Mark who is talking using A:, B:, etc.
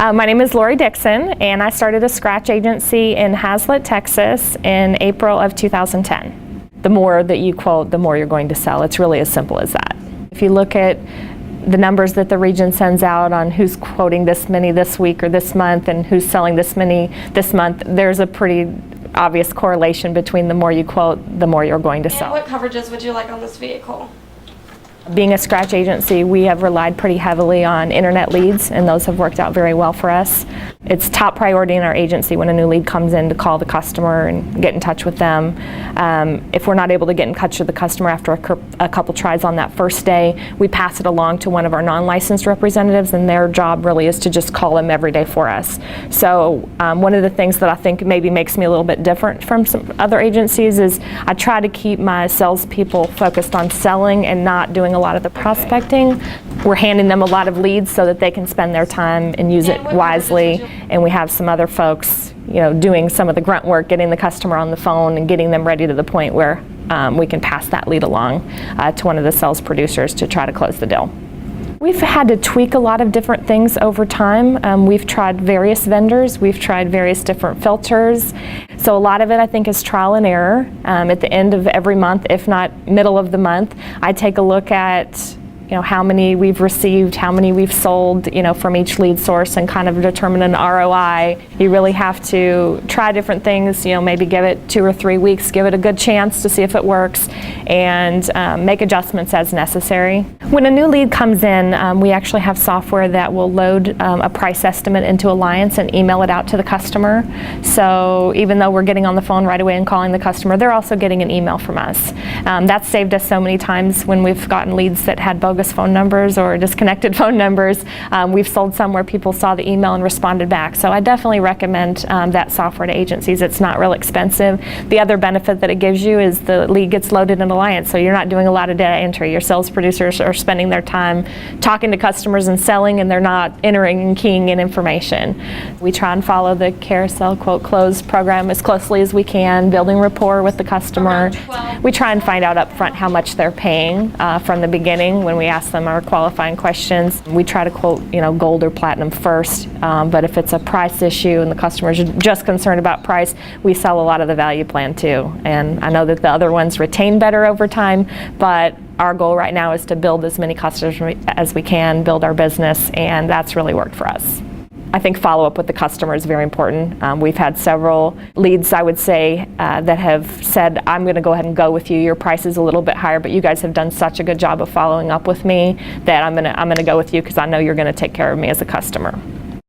A: My name is Lori Dixon, and I started a scratch agency in Hazlet, Texas in April of 2010. The more that you quote, the more you're going to sell. It's really as simple as that. If you look at the numbers that the region sends out on who's quoting this many this week or this month and who's selling this many this month, there's a pretty obvious correlation between the more you quote, the more you're going to sell.
B: And what coverages would you like on this vehicle?
A: Being a scratch agency, we have relied pretty heavily on internet leads, and those have worked out very well for us. It's top priority in our agency when a new lead comes in to call the customer and get in touch with them. If we're not able to get in touch with the customer after a couple tries on that first day, we pass it along to one of our non-licensed representatives, and their job really is to just call them every day for us. So one of the things that I think maybe makes me a little bit different from some other agencies is I try to keep my salespeople focused on selling and not doing a lot of the prospecting. We're handing them a lot of leads so that they can spend their time and use it wisely. And we have some other folks, doing some of the grunt work, getting the customer on the phone and getting them ready to the point where we can pass that lead along to one of the sales producers to try to close the deal. We've had to tweak a lot of different things over time. We've tried various vendors. We've tried various different filters. So a lot of it, I think, is trial and error. At the end of every month, if not middle of the month, I take a look at how many we've received, how many we've sold, from each lead source, and kind of determine an ROI. You really have to try different things, maybe give it 2 or 3 weeks, give it a good chance to see if it works, and make adjustments as necessary. When a new lead comes in, we actually have software that will load a price estimate into Alliance and email it out to the customer. So even though we're getting on the phone right away and calling the customer, they're also getting an email from us. That's saved us so many times when we've gotten leads that had bogus phone numbers or disconnected phone numbers. We've sold some where people saw the email and responded back. So I definitely recommend that software to agencies. It's not real expensive. The other benefit that it gives you is the lead gets loaded in Alliance, so you're not doing a lot of data entry. Your sales producers are spending their time talking to customers and selling, and they're not entering and keying in information. We try and follow the carousel quote close program as closely as we can, building rapport with the customer. We try and find out up front how much they're paying from the beginning when we ask them our qualifying questions. We try to quote, gold or platinum first, but if it's a price issue and the customers are just concerned about price, we sell a lot of the value plan too. And I know that the other ones retain better over time, but our goal right now is to build as many customers as we can, build our business, and that's really worked for us. I think follow-up with the customer is very important. We've had several leads, I would say, that have said, I'm going to go ahead and go with you. Your price is a little bit higher, but you guys have done such a good job of following up with me that I'm going to go with you because I know you're going to take care of me as a customer.